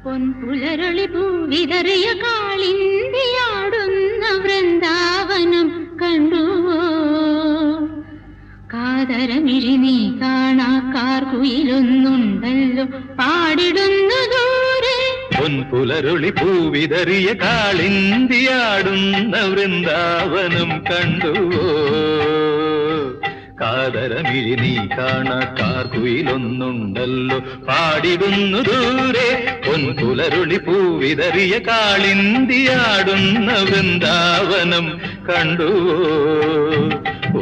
പൊൻപുലരളി പൂവിതറിയ കാളിന്തിയാടുന്ന വൃന്ദാവനം കണ്ടുവോ? കാതരമിഴി നീ കാണാക്കാർ കുയിലൊന്നുണ്ടല്ലോ പാടിടുന്നു ദൂരെ. പൊൻപുലരൊളി പൂവിതറിയ കാളിന്തിയാടുന്ന വൃന്ദാവനം കണ്ടുവോ? കാതരമിഴി നീ കാണാക്കാർ കുയിലൊന്നുണ്ടല്ലോ പാടിടുന്നു ദൂരെ. പൊൻപുലരുളി പൂവിതറിയ കാളിന്തിയാടുന്ന വൃന്ദാവനം കണ്ടുവോ? ഓ